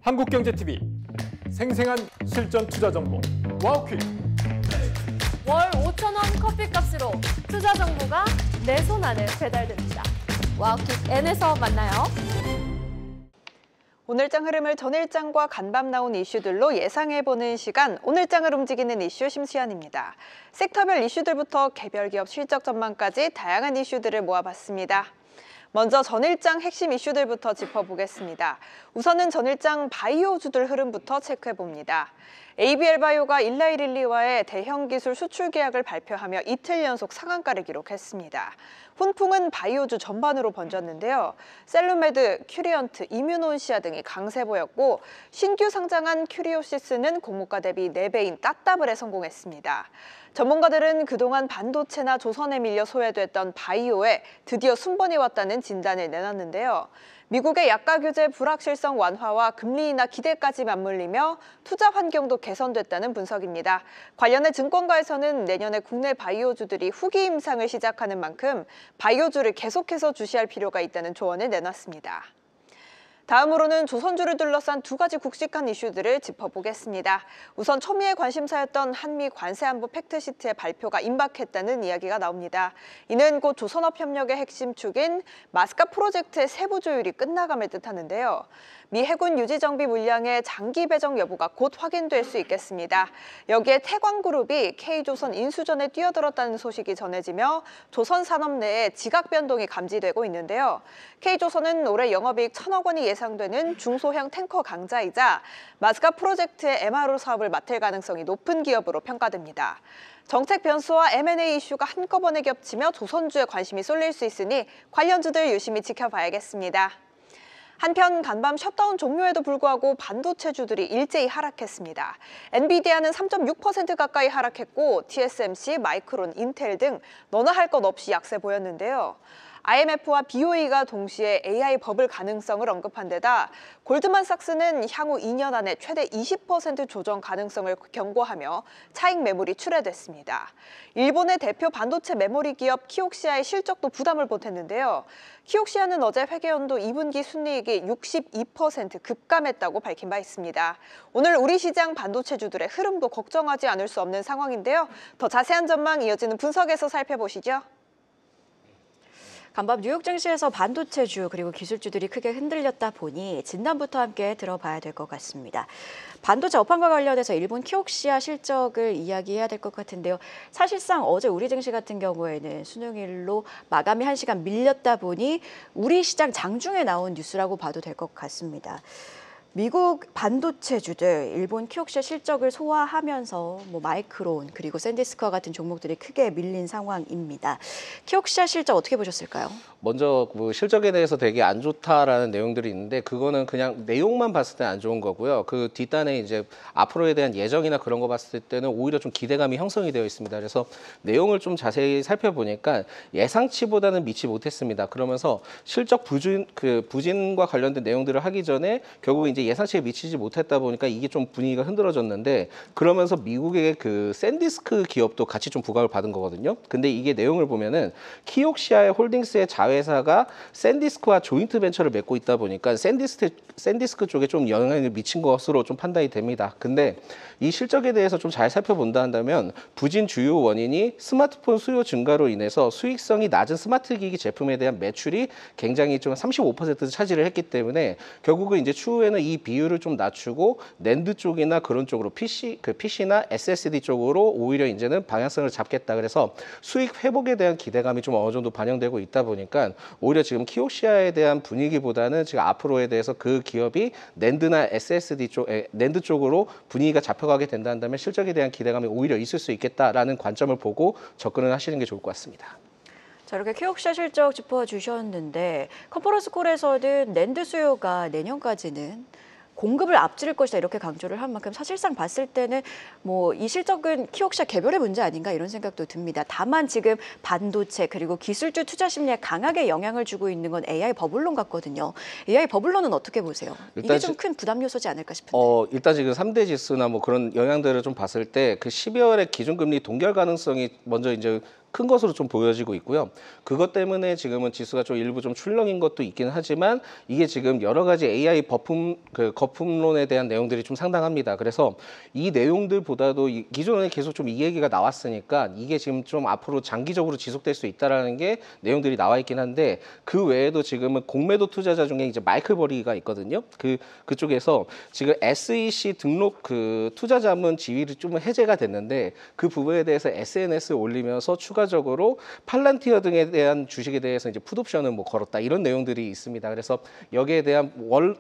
한국경제TV 생생한 실전 투자 정보 와우퀵. 월 5,000원 커피값으로 투자 정보가 내 손 안에 배달됩니다. 와우퀵 N에서 만나요. 오늘장 흐름을 전일장과 간밤 나온 이슈들로 예상해보는 시간, 오늘장을 움직이는 이슈 심수연입니다. 섹터별 이슈들부터 개별 기업 실적 전망까지 다양한 이슈들을 모아봤습니다. 먼저 전일장 핵심 이슈들부터 짚어보겠습니다. 우선은 전일장 바이오주들 흐름부터 체크해봅니다. ABL바이오가 일라이릴리와의 대형 기술 수출 계약을 발표하며 이틀 연속 상한가를 기록했습니다. 훈풍은 바이오주 전반으로 번졌는데요. 셀루메드, 큐리언트, 이뮤노온시아 등이 강세 보였고 신규 상장한 큐리오시스는 공모가 대비 4배인 따따블에 성공했습니다. 전문가들은 그동안 반도체나 조선에 밀려 소외됐던 바이오에 드디어 순번이 왔다는 진단을 내놨는데요. 미국의 약가 규제 불확실성 완화와 금리 인하 기대까지 맞물리며 투자 환경도 개선됐다는 분석입니다. 관련해 증권가에서는 내년에 국내 바이오주들이 후기 임상을 시작하는 만큼 바이오주를 계속해서 주시할 필요가 있다는 조언을 내놨습니다. 다음으로는 조선주를 둘러싼 두 가지 굵직한 이슈들을 짚어보겠습니다. 우선 초미의 관심사였던 한미 관세안보 팩트시트의 발표가 임박했다는 이야기가 나옵니다. 이는 곧 조선업협력의 핵심 축인 마스카 프로젝트의 세부 조율이 끝나감을 뜻하는데요. 미 해군 유지정비 물량의 장기 배정 여부가 곧 확인될 수 있겠습니다. 여기에 태광그룹이 K조선 인수전에 뛰어들었다는 소식이 전해지며 조선 산업 내에 지각 변동이 감지되고 있는데요. K조선은 올해 영업이익 1,000억 원이 예상되는 중소형 탱커 강자이자 마스카 프로젝트의 MRO 사업을 맡을 가능성이 높은 기업으로 평가됩니다. 정책 변수와 M&A 이슈가 한꺼번에 겹치며 조선주에 관심이 쏠릴 수 있으니 관련주들 유심히 지켜봐야겠습니다. 한편 간밤 셧다운 종료에도 불구하고 반도체주들이 일제히 하락했습니다. 엔비디아는 3.6% 가까이 하락했고 TSMC, 마이크론, 인텔 등 너나 할 것 없이 약세 보였는데요. IMF와 BOE가 동시에 AI 버블 가능성을 언급한 데다 골드만삭스는 향후 2년 안에 최대 20% 조정 가능성을 경고하며 차익 매물이 출회됐습니다. 일본의 대표 반도체 메모리 기업 키옥시아의 실적도 부담을 보탰는데요. 키옥시아는 어제 회계연도 2분기 순이익이 62% 급감했다고 밝힌 바 있습니다. 오늘 우리 시장 반도체주들의 흐름도 걱정하지 않을 수 없는 상황인데요. 더 자세한 전망 이어지는 분석에서 살펴보시죠. 간밤 뉴욕 증시에서 반도체주 그리고 기술주들이 크게 흔들렸다 보니 진단부터 함께 들어봐야 될 것 같습니다. 반도체 업황과 관련해서 일본 키옥시아 실적을 이야기해야 될 것 같은데요. 사실상 어제 우리 증시 같은 경우에는 수능일로 마감이 1시간 밀렸다 보니 우리 시장 장중에 나온 뉴스라고 봐도 될 것 같습니다. 미국 반도체주들 일본 키옥시아 실적을 소화하면서 마이크론 그리고 샌디스크와 같은 종목들이 크게 밀린 상황입니다. 키옥시아 실적 어떻게 보셨을까요? 먼저 실적에 대해서 되게 안 좋다라는 내용들이 있는데 그거는 그냥 내용만 봤을 때 안 좋은 거고요. 그 뒷단에 이제 앞으로에 대한 예정이나 그런 거 봤을 때는 오히려 좀 기대감이 형성이 되어 있습니다. 그래서 내용을 좀 자세히 살펴보니까 예상치보다는 미치 못했습니다. 그러면서 실적 부진과 관련된 내용들을 하기 전에 결국 이제 예상치에 미치지 못했다 보니까 이게 좀 분위기가 흔들어졌는데 그러면서 미국의 그 샌디스크 기업도 같이 좀 부각을 받은 거거든요. 근데 이게 내용을 보면은 키옥시아의 홀딩스의 자회사가 샌디스크와 조인트 벤처를 맺고 있다 보니까 샌디스크 쪽에 좀 영향을 미친 것으로 좀 판단이 됩니다. 근데 이 실적에 대해서 좀 잘 살펴본다 한다면 부진 주요 원인이 스마트폰 수요 증가로 인해서 수익성이 낮은 스마트 기기 제품에 대한 매출이 굉장히 좀 35% 차지를 했기 때문에 결국은 이제 추후에는 이 비율을 좀 낮추고 낸드 쪽이나 그런 쪽으로 PC나 SSD 쪽으로 오히려 이제는 방향성을 잡겠다. 그래서 수익 회복에 대한 기대감이 좀 어느 정도 반영되고 있다 보니까 오히려 지금 키옥시아에 대한 분위기보다는 지금 앞으로에 대해서 그 기업이 낸드나 SSD 낸드 쪽으로 분위기가 잡혀가게 된다 한다면 실적에 대한 기대감이 오히려 있을 수 있겠다라는 관점을 보고 접근을 하시는 게 좋을 것 같습니다. 자, 이렇게 키옥시아 실적 짚어주셨는데 컨퍼런스 콜에서는 낸드 수요가 내년까지는 공급을 앞지를 것이다 이렇게 강조를 한 만큼 사실상 봤을 때는 이 실적은 키옥시아 개별의 문제 아닌가 이런 생각도 듭니다. 다만 지금 반도체 그리고 기술주 투자 심리에 강하게 영향을 주고 있는 건 AI 버블론 같거든요. AI 버블론은 어떻게 보세요? 이게 좀 큰 부담 요소지 않을까 싶은데. 일단 지금 3대 지수나 그런 영향들을 좀 봤을 때 그 12월에 기준금리 동결 가능성이 먼저 이제 큰 것으로 좀 보여지고 있고요. 그것 때문에 지금은 지수가 좀 일부 좀 출렁인 것도 있긴 하지만 이게 지금 여러 가지 AI 거품론에 대한 내용들이 좀 상당합니다. 그래서 이 내용들보다도 기존에 계속 좀 이 얘기가 나왔으니까 이게 지금 좀 앞으로 장기적으로 지속될 수 있다라는 게 내용들이 나와 있긴 한데 그 외에도 지금은 공매도 투자자 중에 이제 마이클 버리가 있거든요. 그쪽에서 지금 SEC 등록 투자 자문 지위를 좀 해제가 됐는데 그 부분에 대해서 SNS에 올리면서 추가적으로 팔란티어 등에 대한 주식에 대해서 이제 풋옵션을 뭐 걸었다 이런 내용들이 있습니다. 그래서 여기에 대한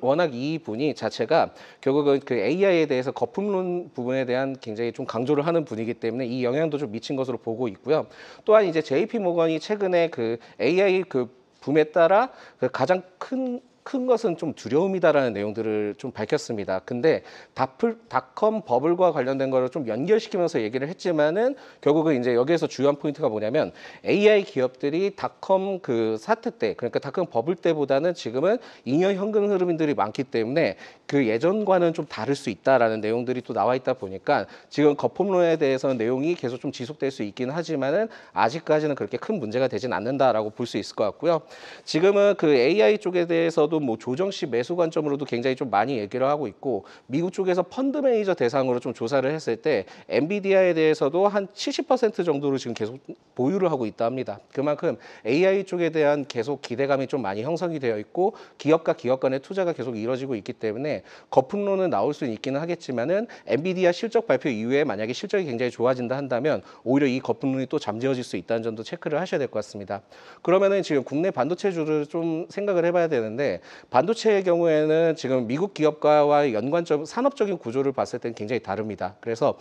워낙 이 분이 자체가 결국은 그 AI에 대해서 거품론 부분에 대한 굉장히 좀 강조를 하는 분이기 때문에 이 영향도 좀 미친 것으로 보고 있고요. 또한 이제 JP 모건이 최근에 그 AI 붐에 따라 그 가장 큰 것은 좀 두려움이다라는 내용들을 좀 밝혔습니다. 근데 닷컴 버블과 관련된 거를 좀 연결시키면서 얘기를 했지만은 결국은 이제 여기에서 주요한 포인트가 뭐냐면 AI 기업들이 닷컴 사태 때, 그러니까 닷컴 버블 때보다는 지금은 잉여 현금 흐름들이 많기 때문에 그 예전과는 좀 다를 수 있다라는 내용들이 또 나와 있다 보니까 지금 거품론에 대해서는 내용이 계속 좀 지속될 수 있긴 하지만은 아직까지는 그렇게 큰 문제가 되진 않는다라고 볼 수 있을 것 같고요. 지금은 그 AI 쪽에 대해서도 뭐 조정 시 매수 관점으로도 굉장히 좀 많이 얘기를 하고 있고 미국 쪽에서 펀드 매니저 대상으로 좀 조사를 했을 때 엔비디아에 대해서도 한 70% 정도로 지금 계속 보유를 하고 있다 합니다. 그만큼 AI 쪽에 대한 계속 기대감이 좀 많이 형성이 되어 있고 기업과 기업 간의 투자가 계속 이루어지고 있기 때문에 거품론은 나올 수는 있기는 하겠지만은 엔비디아 실적 발표 이후에 만약에 실적이 굉장히 좋아진다 한다면 오히려 이 거품론이 또 잠재워질 수 있다는 점도 체크를 하셔야 될 것 같습니다. 그러면은 지금 국내 반도체주를 좀 생각을 해봐야 되는데 반도체의 경우에는 지금 미국 기업가와의 연관점 산업적인 구조를 봤을 때는 굉장히 다릅니다. 그래서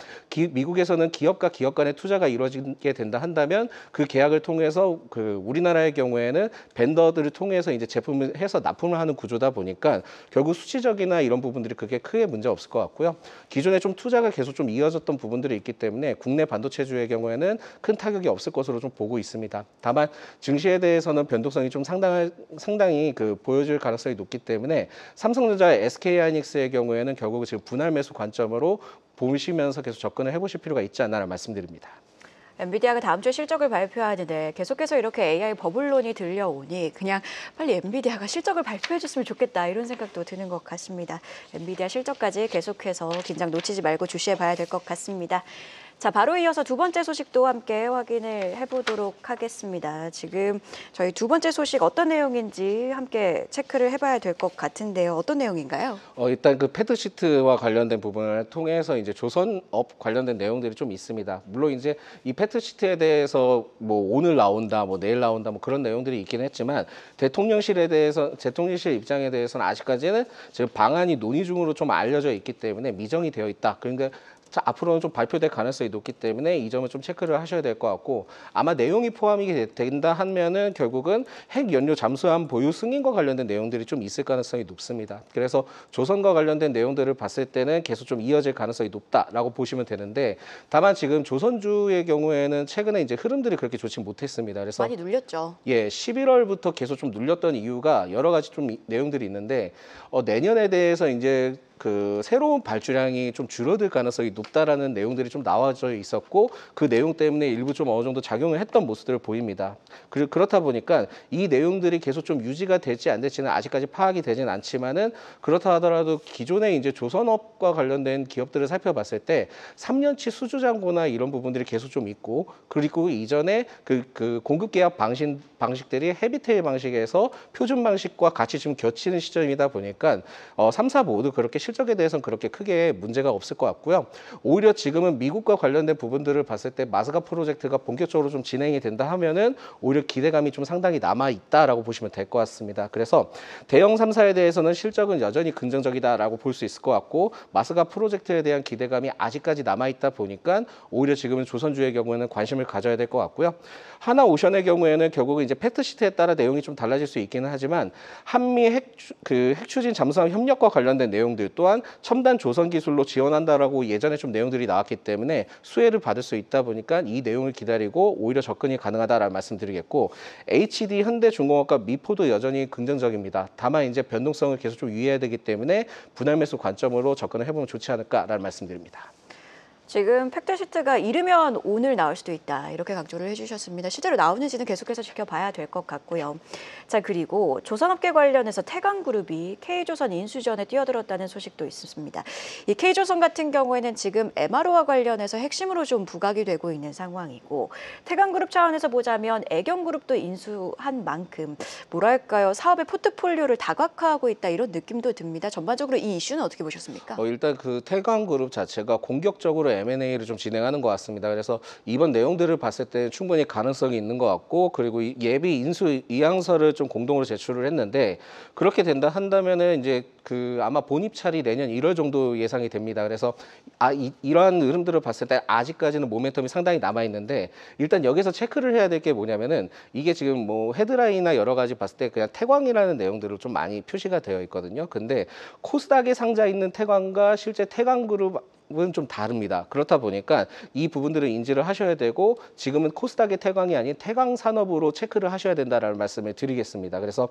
미국에서는 기업과 기업 간의 투자가 이루어지게 된다 한다면 그 계약을 통해서 우리나라의 경우에는 벤더들을 통해서 이제 제품을 해서 납품을 하는 구조다 보니까 결국 수치적이나 이런 부분들이 그렇게 크게 문제 없을 것 같고요. 기존에 좀 투자가 계속 좀 이어졌던 부분들이 있기 때문에 국내 반도체주의 경우에는 큰 타격이 없을 것으로 좀 보고 있습니다. 다만 증시에 대해서는 변동성이 좀 상당히 보여질 가능성이 높기 때문에 삼성전자, SK하이닉스의 경우에는 결국 지금 분할 매수 관점으로 보시면서 계속 접근을 해보실 필요가 있지 않나라는 말씀드립니다. 엔비디아가 다음 주에 실적을 발표하는데 계속해서 이렇게 AI 버블론이 들려오니 그냥 빨리 엔비디아가 실적을 발표해줬으면 좋겠다 이런 생각도 드는 것 같습니다. 엔비디아 실적까지 계속해서 긴장 놓치지 말고 주시해봐야 될 것 같습니다. 자, 바로 이어서 두 번째 소식도 함께 확인을 해보도록 하겠습니다. 지금 저희 두 번째 소식 어떤 내용인지 함께 체크를 해봐야 될 것 같은데요. 어떤 내용인가요? 일단 패드시트와 관련된 부분을 통해서 이제 조선업 관련된 내용들이 좀 있습니다. 물론 이제 이 패드시트에 대해서 뭐 오늘 나온다, 뭐 내일 나온다, 뭐 그런 내용들이 있긴 했지만 대통령실 입장에 대해서는 아직까지는 지금 방안이 논의 중으로 좀 알려져 있기 때문에 미정이 되어 있다. 그러니까 앞으로는 좀 발표될 가능성이 높기 때문에 이 점을 좀 체크를 하셔야 될 것 같고 아마 내용이 포함이 된다 하면은 결국은 핵 연료 잠수함 보유 승인과 관련된 내용들이 좀 있을 가능성이 높습니다. 그래서 조선과 관련된 내용들을 봤을 때는 계속 좀 이어질 가능성이 높다라고 보시면 되는데 다만 지금 조선주의 경우에는 최근에 이제 흐름들이 그렇게 좋지 못했습니다. 그래서 많이 눌렸죠. 11월부터 계속 좀 눌렸던 이유가 여러 가지 좀 내용들이 있는데 내년에 대해서 이제 새로운 발주량이 좀 줄어들 가능성이 높다라는 내용들이 좀 나와져 있었고 그 내용 때문에 일부 좀 어느 정도 작용을 했던 모습들을 보입니다. 그렇다 보니까 이 내용들이 계속 좀 유지가 될지 안 될지는 아직까지 파악이 되진 않지만은 그렇다 하더라도 기존에 이제 조선업과 관련된 기업들을 살펴봤을 때 3년치 수주 잔고나 이런 부분들이 계속 좀 있고 그리고 이전에 그 공급 계약 방식들이 헤비테일 방식에서 표준 방식과 같이 좀 겹치는 시점이다 보니까 3사 모두 그렇게 실적에 대해서는 그렇게 크게 문제가 없을 것 같고요. 오히려 지금은 미국과 관련된 부분들을 봤을 때 마스가 프로젝트가 본격적으로 좀 진행이 된다 하면은 오히려 기대감이 좀 상당히 남아 있다라고 보시면 될 것 같습니다. 그래서 대형 3사에 대해서는 실적은 여전히 긍정적이다라고 볼 수 있을 것 같고 마스가 프로젝트에 대한 기대감이 아직까지 남아 있다 보니까 오히려 지금은 조선주의 경우에는 관심을 가져야 될 것 같고요. 하나오션의 경우에는 결국은 이제 팩트시트에 따라 내용이 좀 달라질 수 있기는 하지만 한미 핵추진 잠수함 협력과 관련된 내용들 또한 첨단 조선 기술로 지원한다라고 예전에 좀 내용들이 나왔기 때문에 수혜를 받을 수 있다 보니까 이 내용을 기다리고 오히려 접근이 가능하다라는 말씀드리겠고 HD 현대중공업과 미포도 여전히 긍정적입니다. 다만 이제 변동성을 계속 좀 유의해야 되기 때문에 분할 매수 관점으로 접근을 해보면 좋지 않을까라는 말씀드립니다. 지금 팩트시트가 이르면 오늘 나올 수도 있다 이렇게 강조를 해주셨습니다. 실제로 나오는지는 계속해서 지켜봐야 될 것 같고요. 자, 그리고 조선업계 관련해서 태광그룹이 K조선 인수전에 뛰어들었다는 소식도 있습니다. 이 K조선 같은 경우에는 지금 MRO와 관련해서 핵심으로 좀 부각이 되고 있는 상황이고, 태광그룹 차원에서 보자면 애경그룹도 인수한 만큼 뭐랄까요, 사업의 포트폴리오를 다각화하고 있다 이런 느낌도 듭니다. 전반적으로 이 이슈는 어떻게 보셨습니까? 일단 그 태광그룹 자체가 공격적으로 M&A를 좀 진행하는 것 같습니다. 그래서 이번 내용들을 봤을 때 충분히 가능성이 있는 것 같고, 그리고 예비 인수 의향서를 좀 공동으로 제출을 했는데, 그렇게 된다 한다면은 이제 그 아마 본입찰이 내년 1월 정도 예상이 됩니다. 그래서 이러한 흐름들을 봤을 때 아직까지는 모멘텀이 상당히 남아 있는데, 일단 여기서 체크를 해야 될 게 뭐냐면은 이게 지금 뭐 헤드라인이나 여러 가지 봤을 때 그냥 태광이라는 내용들을 좀 많이 표시가 되어 있거든요. 근데 코스닥에 상자 있는 태광과 실제 태광그룹은 좀 다릅니다. 그렇다 보니까 이 부분들을 인지를 하셔야 되고, 지금은 코스닥의 태광이 아닌 태광산업으로 체크를 하셔야 된다라는 말씀을 드리겠습니다. 그래서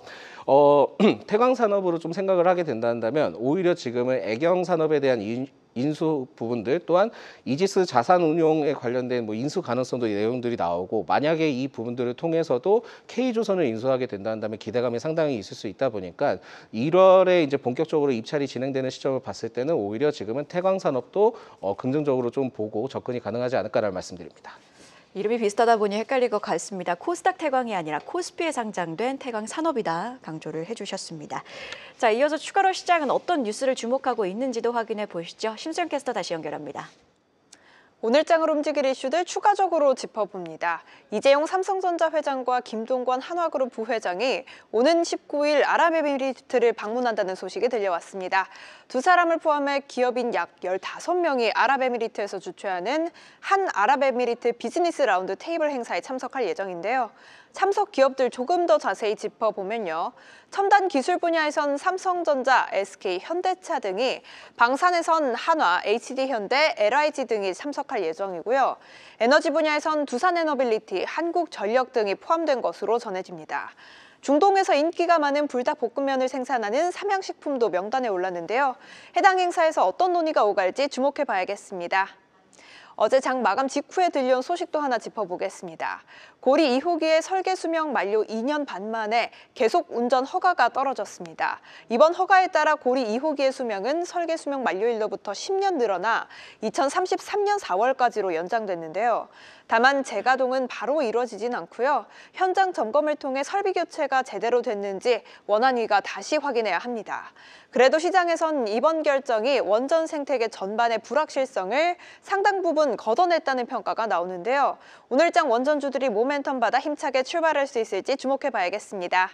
태광산업으로 좀 생각을 하게 된다면 오히려 지금은 애경산업에 대한 인수 부분들, 또한 이지스 자산운용에 관련된 뭐 인수 가능성도 내용들이 나오고, 만약에 이 부분들을 통해서도 K조선을 인수하게 된다면 기대감이 상당히 있을 수 있다 보니까 1월에 이제 본격적으로 입찰이 진행되는 시점을 봤을 때는 오히려 지금은 태광산업도 긍정적으로 좀 보고 접근이 가능하지 않을까라는 말씀드립니다. 이름이 비슷하다 보니 헷갈릴 것 같습니다. 코스닥 태광이 아니라 코스피에 상장된 태광산업이다 강조를 해주셨습니다. 자, 이어서 추가로 시장은 어떤 뉴스를 주목하고 있는지도 확인해 보시죠. 심수영 캐스터 다시 연결합니다. 오늘 장을 움직일 이슈들 추가적으로 짚어봅니다. 이재용 삼성전자 회장과 김동관 한화그룹 부회장이 오는 19일 아랍에미리트를 방문한다는 소식이 들려왔습니다. 두 사람을 포함해 기업인 약 15명이 아랍에미리트에서 주최하는 한 아랍에미리트 비즈니스 라운드 테이블 행사에 참석할 예정인데요. 참석 기업들 조금 더 자세히 짚어보면요. 첨단 기술 분야에선 삼성전자, SK, 현대차 등이, 방산에선 한화, HD현대, LIG 등이 참석할 예정이고요. 에너지 분야에선 두산에너빌리티, 한국전력 등이 포함된 것으로 전해집니다. 중동에서 인기가 많은 불닭볶음면을 생산하는 삼양식품도 명단에 올랐는데요. 해당 행사에서 어떤 논의가 오갈지 주목해봐야겠습니다. 어제 장 마감 직후에 들려온 소식도 하나 짚어보겠습니다. 고리 2호기의 설계 수명 만료 2년 반 만에 계속 운전 허가가 떨어졌습니다. 이번 허가에 따라 고리 2호기의 수명은 설계 수명 만료일로부터 10년 늘어나 2033년 4월까지로 연장됐는데요. 다만 재가동은 바로 이루어지진 않고요. 현장 점검을 통해 설비 교체가 제대로 됐는지 원안위가 다시 확인해야 합니다. 그래도 시장에선 이번 결정이 원전 생태계 전반의 불확실성을 상당 부분 걷어냈다는 평가가 나오는데요. 오늘장 원전주들이 모멘텀 받아 힘차게 출발할 수 있을지 주목해봐야겠습니다.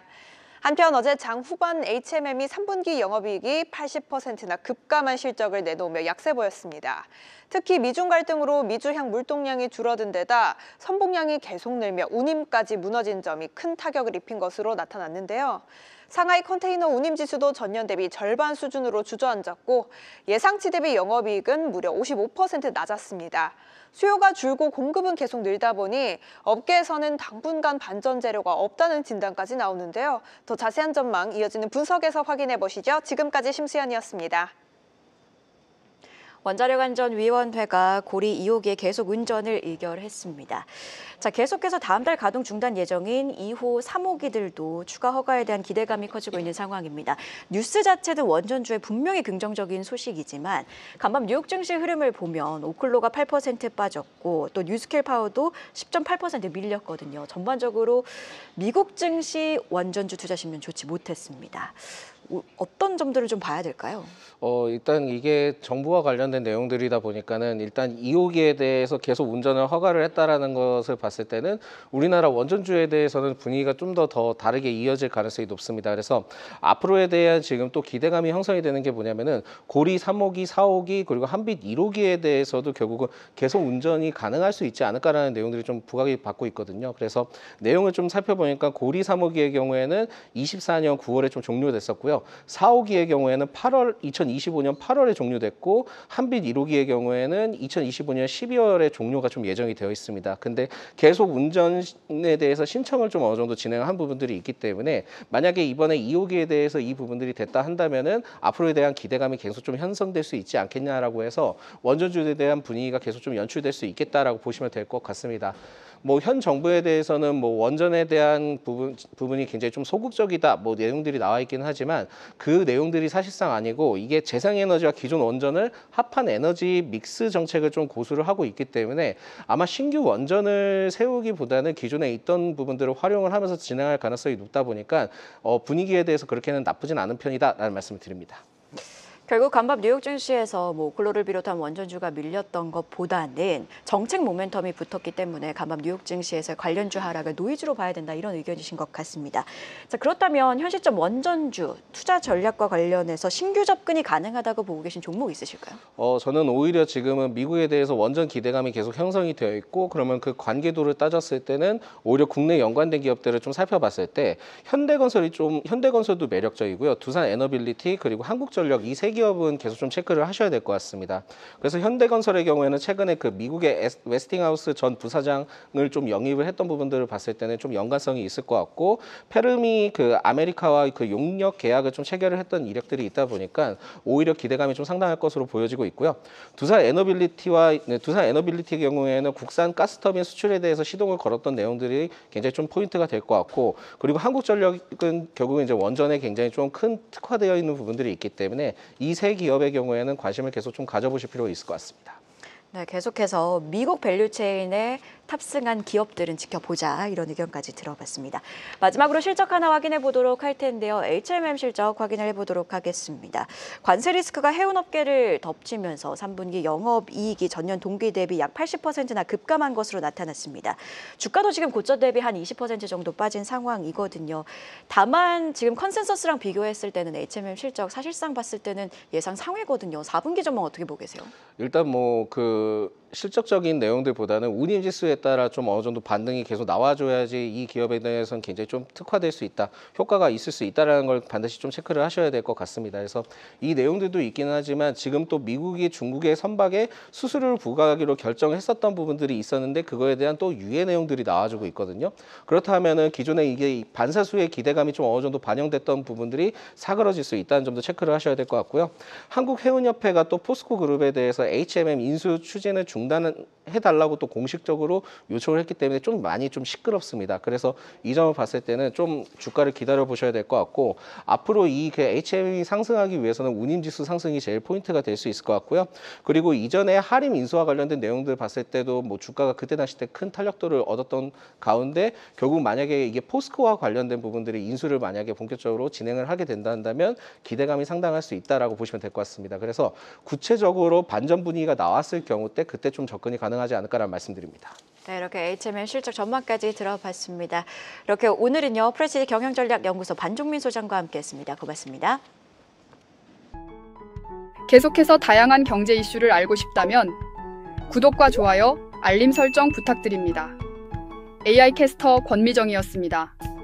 한편 어제 장 후반 HMM이 3분기 영업이익이 80%나 급감한 실적을 내놓으며 약세 보였습니다. 특히 미중 갈등으로 미주향 물동량이 줄어든 데다 선봉량이 계속 늘며 운임까지 무너진 점이 큰 타격을 입힌 것으로 나타났는데요. 상하이 컨테이너 운임지수도 전년 대비 절반 수준으로 주저앉았고, 예상치 대비 영업이익은 무려 55% 낮았습니다. 수요가 줄고 공급은 계속 늘다 보니 업계에서는 당분간 반전 재료가 없다는 진단까지 나오는데요. 더 자세한 전망 이어지는 분석에서 확인해 보시죠. 지금까지 심수연이었습니다. 원자력안전위원회가 고리 2호기의 계속 운전을 의결했습니다. 자, 계속해서 다음 달 가동 중단 예정인 2호, 3호기들도 추가 허가에 대한 기대감이 커지고 있는 상황입니다. 뉴스 자체도 원전주에 분명히 긍정적인 소식이지만 간밤 뉴욕 증시 흐름을 보면 오클로가 8% 빠졌고 또 뉴스케일 파워도 10.8% 밀렸거든요. 전반적으로 미국 증시 원전주 투자 심리는 좋지 못했습니다. 어떤 점들을 좀 봐야 될까요? 일단 이게 정부와 관련된 내용들이다 보니까는 일단 2호기에 대해서 계속 운전을 허가를 했다라는 것을 봤을 때는 우리나라 원전주에 대해서는 분위기가 좀 더 다르게 이어질 가능성이 높습니다. 그래서 앞으로에 대한 지금 또 기대감이 형성이 되는 게 뭐냐면은 고리 3호기, 4호기 그리고 한빛 1호기에 대해서도 결국은 계속 운전이 가능할 수 있지 않을까라는 내용들이 좀 부각이 받고 있거든요. 그래서 내용을 좀 살펴보니까 고리 3호기의 경우에는 24년 9월에 좀 종료됐었고요. 있고요. 4, 5기의 경우에는 2025년 8월에 종료됐고 한빛 1, 5기의 경우에는 2025년 12월에 종료가 좀 예정이 되어 있습니다. 근데 계속 운전에 대해서 신청을 좀 어느 정도 진행한 부분들이 있기 때문에 만약에 이번에 2, 5기에 대해서 이 부분들이 됐다 한다면은 앞으로에 대한 기대감이 계속 좀 형성될 수 있지 않겠냐라고 해서 원전주에 대한 분위기가 계속 좀 연출될 수 있겠다라고 보시면 될 것 같습니다. 뭐 현 정부에 대해서는 뭐 원전에 대한 부분이 굉장히 좀 소극적이다 뭐 내용들이 나와 있긴 하지만 그 내용들이 사실상 아니고 이게 재생에너지와 기존 원전을 합한 에너지 믹스 정책을 좀 고수를 하고 있기 때문에 아마 신규 원전을 세우기보다는 기존에 있던 부분들을 활용을 하면서 진행할 가능성이 높다 보니까 분위기에 대해서 그렇게는 나쁘진 않은 편이다라는 말씀을 드립니다. 결국 간밤 뉴욕 증시에서 뭐 근로를 비롯한 원전주가 밀렸던 것보다는 정책 모멘텀이 붙었기 때문에 간밤 뉴욕 증시에서 관련주 하락을 노이즈로 봐야 된다 이런 의견이신 것 같습니다. 자, 그렇다면 현 시점 원전주 투자 전략과 관련해서 신규 접근이 가능하다고 보고 계신 종목 있으실까요? 저는 오히려 지금은 미국에 대해서 원전 기대감이 계속 형성이 되어 있고 그러면 그 관계도를 따졌을 때는 오히려 국내 연관된 기업들을 좀 살펴봤을 때 현대건설도 매력적이고요. 두산 에너빌리티 그리고 한국전력 이 세 기업은 계속 좀 체크를 하셔야 될 것 같습니다. 그래서 현대건설의 경우에는 최근에 그 미국의 웨스팅하우스 전 부사장을 좀 영입을 했던 부분들을 봤을 때는 좀 연관성이 있을 것 같고 페르미 그 아메리카와 그 용역 계약을 좀 체결을 했던 이력들이 있다 보니까 오히려 기대감이 좀 상당할 것으로 보여지고 있고요. 두산 에너빌리티의 경우에는 국산 가스터빈 수출에 대해서 시동을 걸었던 내용들이 굉장히 좀 포인트가 될 것 같고 그리고 한국전력은 결국은 이제 원전에 굉장히 좀 큰 특화되어 있는 부분들이 있기 때문에 이 세 기업의 경우에는 관심을 계속 좀 가져보실 필요가 있을 것 같습니다. 네, 계속해서 미국 밸류체인에 탑승한 기업들은 지켜보자 이런 의견까지 들어봤습니다. 마지막으로 실적 하나 확인해 보도록 할 텐데요. HMM 실적 확인을 해보도록 하겠습니다. 관세 리스크가 해운업계를 덮치면서 3분기 영업이익이 전년 동기 대비 약 80%나 급감한 것으로 나타났습니다. 주가도 지금 고점 대비 한 20% 정도 빠진 상황이거든요. 다만 지금 컨센서스랑 비교했을 때는 HMM 실적 사실상 봤을 때는 예상 상회거든요. 4분기 전망 어떻게 보고 계세요? 일단 뭐 실적적인 내용들보다는 운임지수에 따라 좀 어느 정도 반등이 계속 나와줘야지 이 기업에 대해서는 굉장히 좀 특화될 수 있다, 효과가 있을 수 있다는 걸 반드시 좀 체크를 하셔야 될 것 같습니다. 그래서 이 내용들도 있기는 하지만 지금 또 미국이 중국의 선박에 수수료를 부과하기로 결정했었던 부분들이 있었는데 그거에 대한 또 유예 내용들이 나와주고 있거든요. 그렇다면은 기존에 이게 반사수의 기대감이 좀 어느 정도 반영됐던 부분들이 사그러질 수 있다는 점도 체크를 하셔야 될 것 같고요. 한국해운협회가 또 포스코 그룹에 대해서 HMM 인수 추진을 중단해달라고 또 공식적으로 요청을 했기 때문에 좀 많이 좀 시끄럽습니다. 그래서 이 점을 봤을 때는 좀 주가를 기다려 보셔야 될 것 같고 앞으로 이 HMM이 상승하기 위해서는 운임지수 상승이 제일 포인트가 될 수 있을 것 같고요. 그리고 이전에 하림 인수와 관련된 내용들 봤을 때도 뭐 주가가 그때 당시 때 큰 탄력도를 얻었던 가운데 결국 만약에 이게 포스코와 관련된 부분들이 인수를 만약에 본격적으로 진행을 하게 된다면 기대감이 상당할 수 있다라고 보시면 될 것 같습니다. 그래서 구체적으로 반전 분위기가 나왔을 경우 때 그때 좀 접근이 가능하지 않을까라는 말씀드립니다. 네, 이렇게 HMM 실적 전망까지 들어봤습니다. 이렇게 오늘은요 프레시드 경영전략연구소 반종민 소장과 함께했습니다. 고맙습니다. 계속해서 다양한 경제 이슈를 알고 싶다면 구독과 좋아요, 알림 설정 부탁드립니다. AI 캐스터 권미정이었습니다.